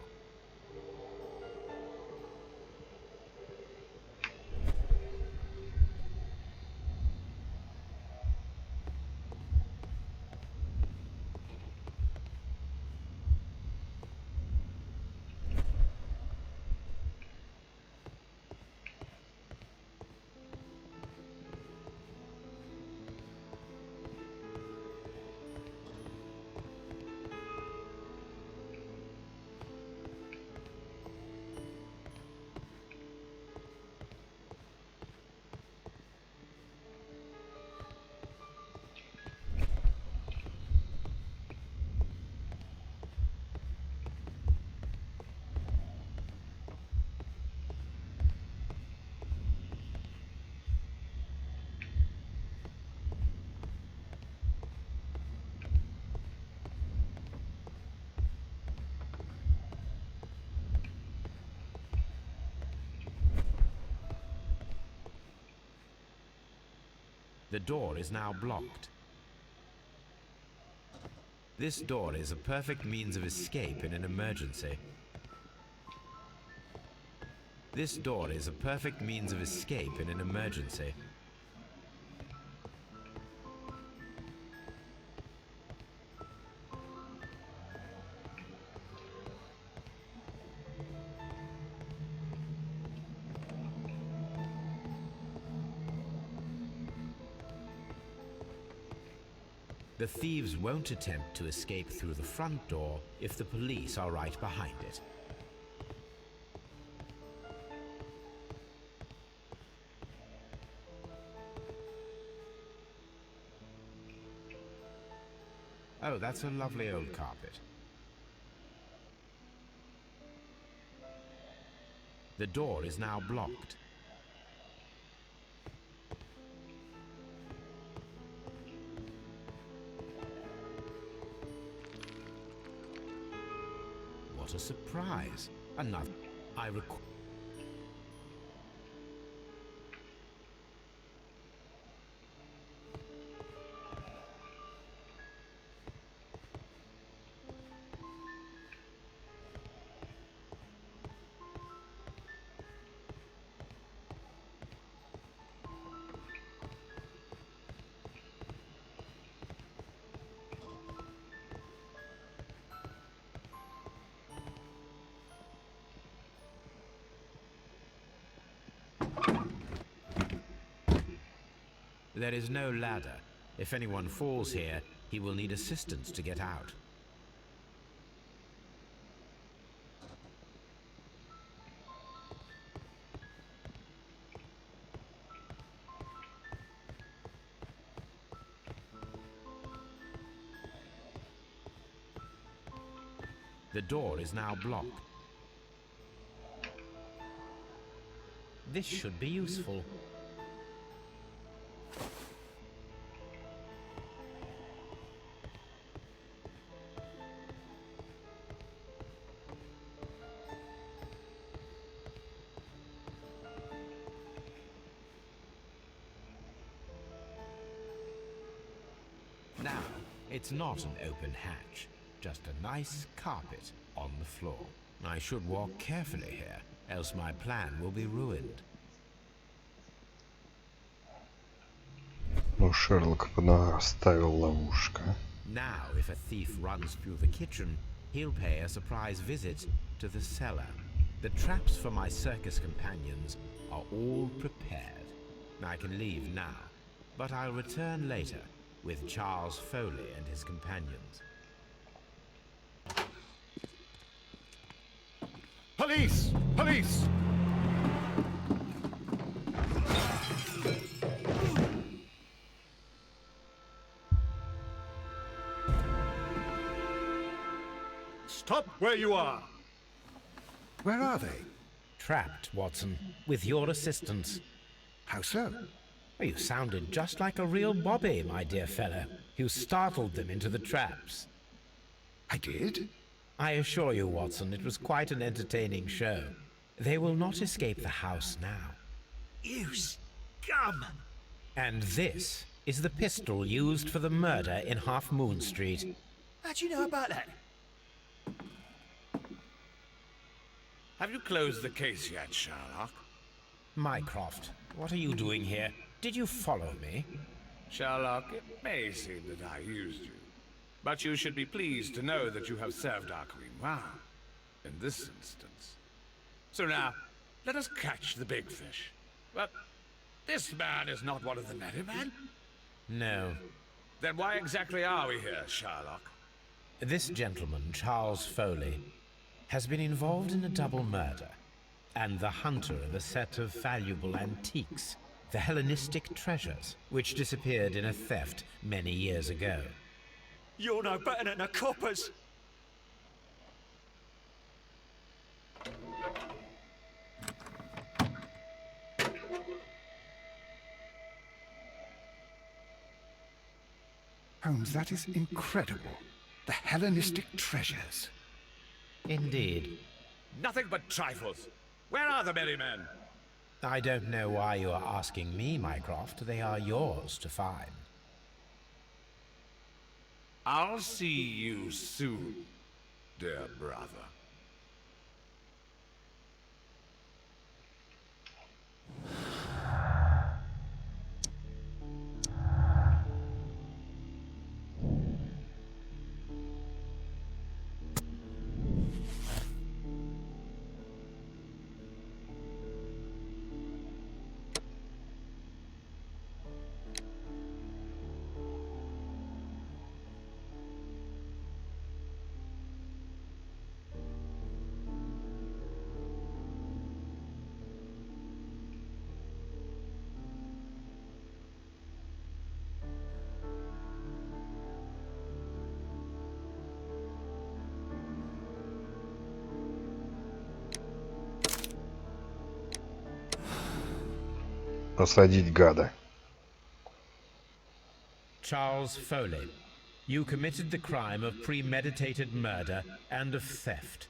The door is now blocked. This door is a perfect means of escape in an emergency. This door is a perfect means of escape in an emergency. The thieves won't attempt to escape through the front door if the police are right behind it. Oh, that's a lovely old carpet. The door is now blocked. What a surprise. Another. I require. There is no ladder. If anyone falls here, he will need assistance to get out. The door is now blocked. This should be useful. Now, it's not an open hatch, just a nice carpet on the floor. I should walk carefully here, else my plan will be ruined. Ну, Шерлок подставил ловушка. Now, if a thief runs through the kitchen, he'll pay a surprise visit to the cellar. The traps for my circus companions are all prepared. I can leave now, but I'll return later with Charles Foley and his companions. Police! Police! Stop where you are! Where are they? Trapped, Watson, with your assistance. How so? Well, you sounded just like a real Bobby, my dear fellow. You startled them into the traps. I did? I assure you, Watson, it was quite an entertaining show. They will not escape the house now. You scum! And this is the pistol used for the murder in Half Moon Street. How'd you know about that? Have you closed the case yet, Sherlock? Mycroft, what are you doing here? Did you follow me? Sherlock, it may seem that I used you, but you should be pleased to know that you have served our queen well, in this instance. So now, let us catch the big fish. But this man is not one of the merry men? No. Then why exactly are we here, Sherlock? This gentleman, Charles Foley, has been involved in a double murder, and the hunter of a set of valuable antiques, the Hellenistic treasures, which disappeared in a theft many years ago. You're no better than the coppers! Holmes, that is incredible. The Hellenistic treasures. Indeed. Nothing but trifles. Where are the merry men? I don't know why you are asking me, Mycroft. They are yours to find. I'll see you soon, dear brother. Посадить гада. Charles Foley, you committed the crime of premeditated murder and of theft.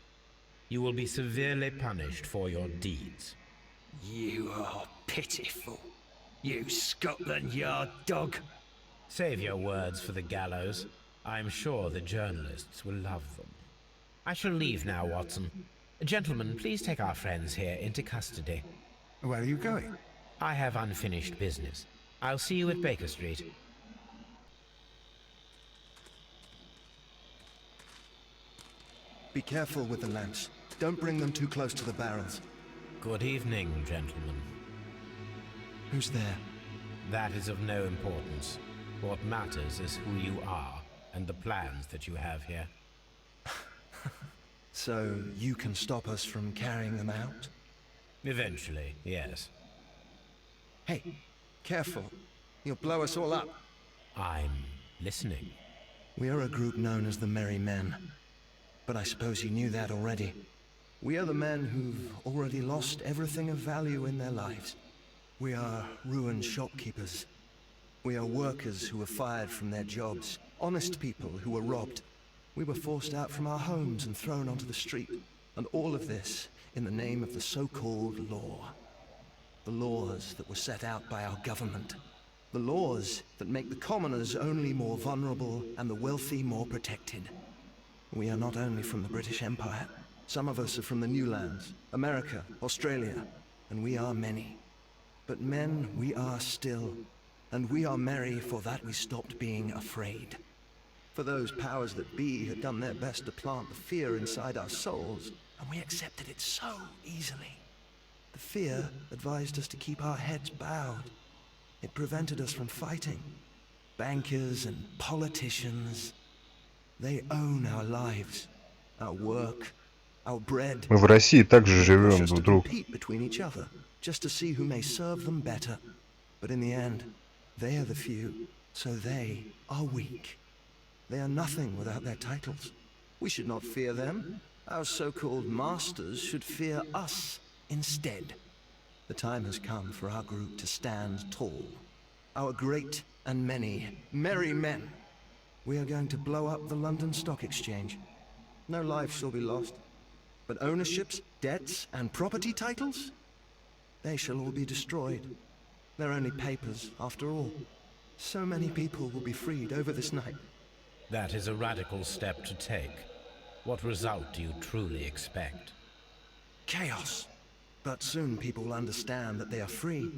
You will be severely punished for your deeds. You are pitiful. You Scotland Yard dog. Save your words for the gallows. I'm sure the journalists will love them. I shall leave now, Watson. Gentlemen, please take our friends here into custody. Where are you going? I have unfinished business. I'll see you at Baker Street. Be careful with the lamps. Don't bring them too close to the barrels. Good evening, gentlemen. Who's there? That is of no importance. What matters is who you are and the plans that you have here. So you can stop us from carrying them out? Eventually, yes. Hey, careful. You'll blow us all up. I'm listening. We are a group known as the Merry Men. But I suppose you knew that already. We are the men who've already lost everything of value in their lives. We are ruined shopkeepers. We are workers who were fired from their jobs. Honest people who were robbed. We were forced out from our homes and thrown onto the street. And all of this in the name of the so-called law. The laws that were set out by our government. The laws that make the commoners only more vulnerable and the wealthy more protected. We are not only from the British Empire. Some of us are from the New Lands, America, Australia, and we are many. But men we are still, and we are merry for that we stopped being afraid. For those powers that be had done their best to plant the fear inside our souls, and we accepted it so easily. The fear advised us to keep our heads bowed. It prevented us from fighting. Bankers and politicians, they own our lives, our work, our bread. Мы в России также They push живем, us to друг. compete between each other, just to see who may serve them better. But in the end, they are the few, so they are weak. They are nothing without their titles. We should not fear them. Our so-called masters should fear us instead. The time has come for our group to stand tall. Our great and many, merry men. We are going to blow up the London Stock Exchange. No life shall be lost. But ownerships, debts, and property titles? They shall all be destroyed. They're only papers, after all. So many people will be freed over this night. That is a radical step to take. What result do you truly expect? Chaos. But soon people will understand that they are free,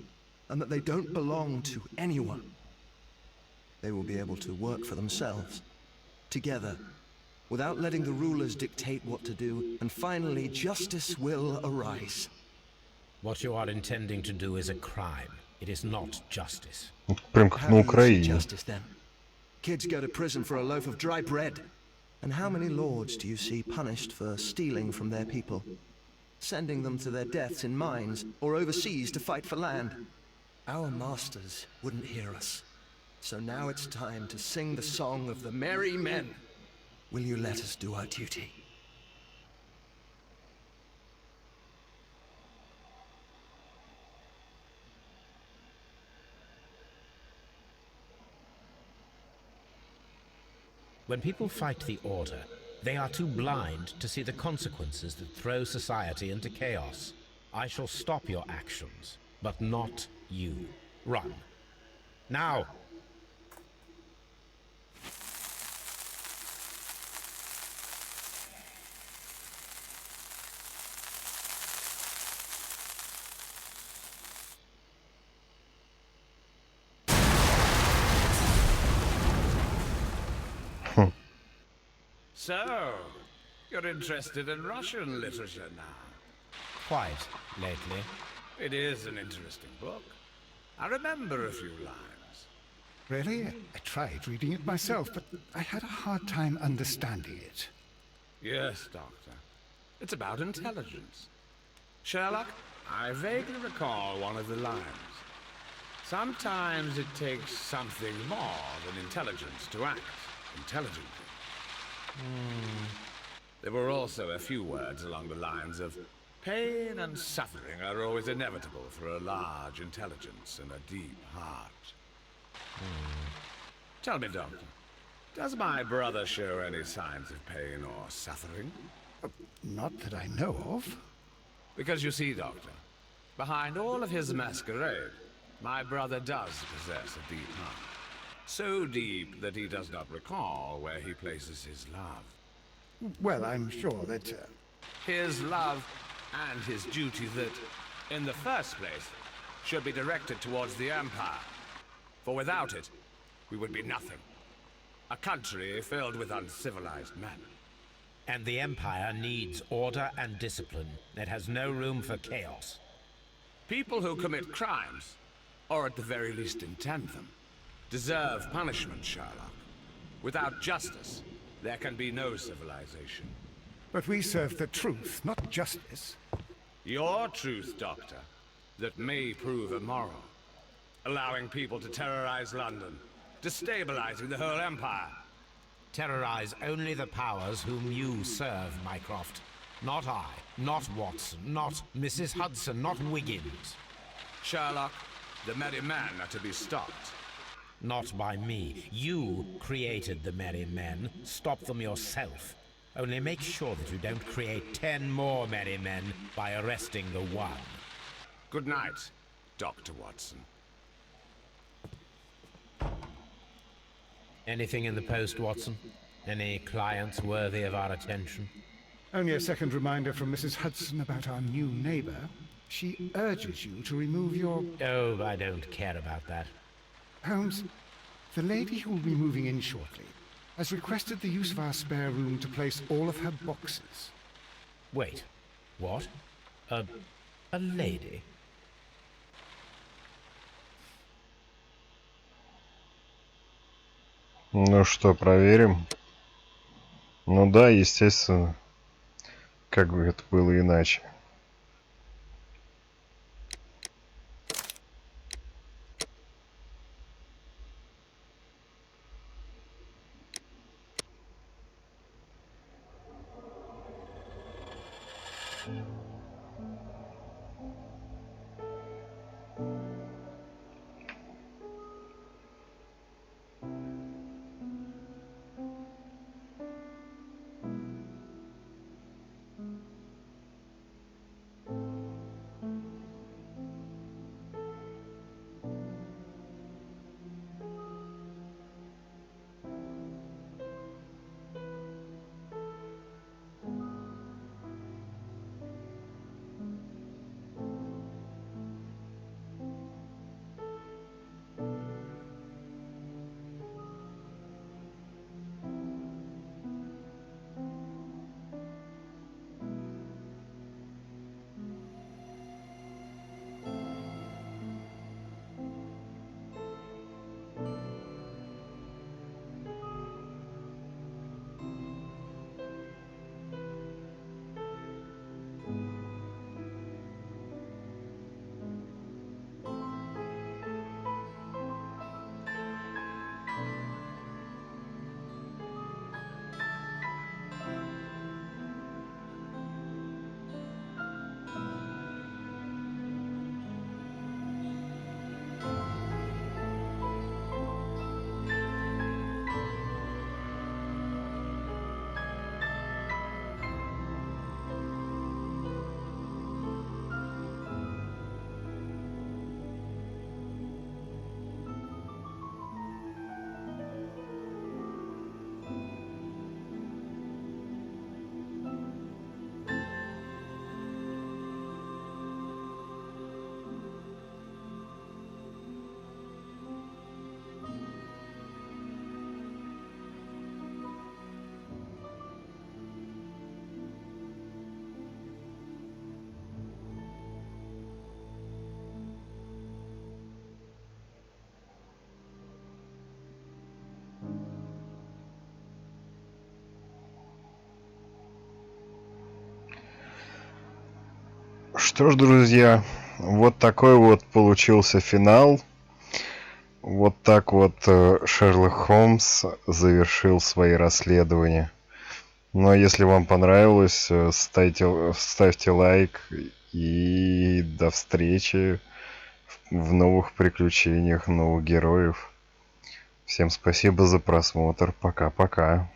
and that they don't belong to anyone. They will be able to work for themselves, together, without letting the rulers dictate what to do, and finally justice will arise. What you are intending to do is a crime. It is not justice. Прям как How на do you see Украине. justice then? Kids go to prison for a loaf of dry bread. And how many lords do you see punished for stealing from their people? Sending them to their deaths in mines or overseas to fight for land? Our masters wouldn't hear us. So now it's time to sing the song of the merry men. Will you let us do our duty? When people fight the Order, they are too blind to see the consequences that throw society into chaos. I shall stop your actions, but not you. Run. Now! So, you're interested in Russian literature now? Quite lately. It is an interesting book. I remember a few lines. Really? I tried reading it myself, but I had a hard time understanding it. Yes, Doctor. It's about intelligence. Sherlock, I vaguely recall one of the lines. Sometimes it takes something more than intelligence to act intelligently. There were also a few words along the lines of pain and suffering are always inevitable for a large intelligence and a deep heart. Tell me, Doctor, does my brother show any signs of pain or suffering? Not that I know of. Because you see, Doctor, behind all of his masquerade, my brother does possess a deep heart. So deep that he does not recall where he places his love. Well, I'm sure that... His love and his duty that, in the first place, should be directed towards the Empire. For without it, we would be nothing. A country filled with uncivilized men. And the Empire needs order and discipline. It has no room for chaos. People who commit crimes, or at the very least intend them, deserve punishment, Sherlock. Without justice, there can be no civilization. But we serve the truth, not justice. Your truth, Doctor, that may prove immoral. Allowing people to terrorize London, destabilizing the whole empire. terrorize only the powers whom you serve, Mycroft. Not I, not Watson, not Mrs. Hudson, not Wiggins. Sherlock, the merry men are to be stopped. Not by me. You created the merry men. Stop them yourself. Only make sure that you don't create 10 more merry men by arresting the one. Good night, Dr. Watson. Anything in the post, Watson? Any clients worthy of our attention? Only a second reminder from Mrs. Hudson about our new neighbor. She urges you to remove your... Oh, I don't care about that. Holmes, the lady who will be moving in shortly has requested the use of our spare room to place all of her boxes. Wait, what? A lady? Ну что, проверим? Ну да, естественно. Как бы это было иначе? Что ж, друзья, вот такой вот получился финал. Вот так вот Шерлок Холмс завершил свои расследования. Ну а если вам понравилось, ставьте лайк и до встречи в новых приключениях новых героев. Всем спасибо за просмотр. Пока-пока.